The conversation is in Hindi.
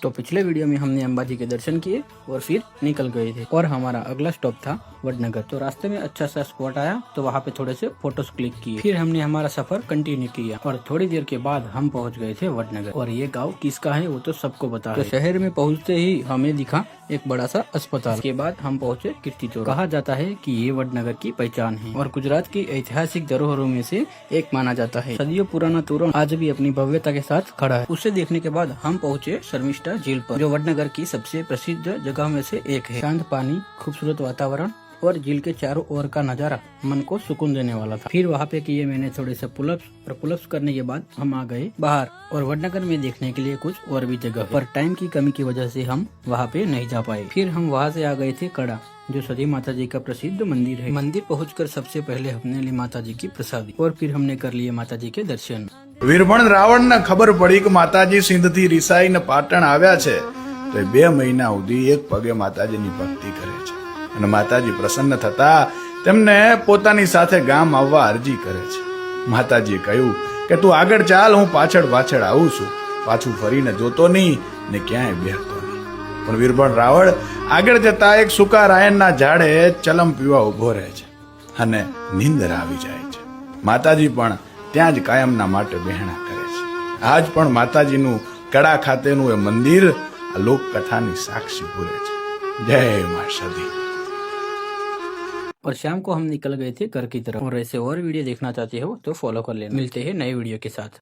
तो पिछले वीडियो में हमने अंबाजी के दर्शन किए और फिर निकल गए थे और हमारा अगला स्टॉप था वडनगर। तो रास्ते में अच्छा सा स्पॉट आया तो वहाँ पे थोड़े से फोटोज क्लिक किए, फिर हमने हमारा सफर कंटिन्यू किया और थोड़ी देर के बाद हम पहुँच गए थे वडनगर। और ये गाँव किसका है वो तो सबको पता है। तो शहर में पहुँचते ही हमें दिखा एक बड़ा सा अस्पताल। के बाद हम पहुँचे कीर्ति चौक। कहा जाता है कि ये वडनगर की पहचान है और गुजरात की ऐतिहासिक धरोहरों में से एक माना जाता है। सदियों पुराना तोरण आज भी अपनी भव्यता के साथ खड़ा है। उसे देखने के बाद हम पहुँचे शर्मिष्ठा झील पर, जो वडनगर की सबसे प्रसिद्ध जगह में से एक है। शांत पानी, खूबसूरत वातावरण और झील के चारों ओर का नजारा मन को सुकून देने वाला था। फिर वहाँ पे किए मैंने थोड़े से पुलअप्स और पुलअप्स करने के बाद हम आ गए बाहर और वडनगर में देखने के लिए कुछ और भी जगह, पर टाइम की कमी की वजह से हम वहाँ पे नहीं जा पाए। फिर हम वहाँ से आ गए थे कड़ा, जो सती माता जी का प्रसिद्ध मंदिर है। मंदिर पहुंचकर सबसे पहले हमने ली माता जी की प्रसादी और फिर हमने कर लिए माता जी के दर्शन। વીરભણ રાવણને ખબર પડી કે માતાજી સિંધથી રિસાઈને પાટણ આવ્યા છે તો 2 મહિના સુધી એક પગે માતાજીની ભક્તિ કરે છે અને માતાજી પ્રસન્ન થતા તેમને પોતાની સાથે ગામ આવવા અરજી કરે છે। માતાજીએ કહ્યું કે તું આગળ ચાલ, હું પાછળ પાછળ આવું છું, પાછું ફરીને જોતો નહીં ને ક્યાંય બેહતો નહીં। પણ વીરભણ રાવણ આગળ જતા એક સૂકા રાયણના ઝાડે ચલમ પીવા ઉભો રહે છે અને નીંદર આવી જાય છે। માતાજી પણ ત્યાં જ કાયમના માટે બહેણા કરે છે। આજ પણ માતાજીનું કડા ખાતેનું એ મંદિર આ લોકકથાની સાક્ષી પૂરે છે। જય મા સતી। और शाम को हम निकल गए थे घर की तरफ। और ऐसे और वीडियो देखना चाहते हो तो फॉलो कर लेना। मिलते हैं नए वीडियो के साथ।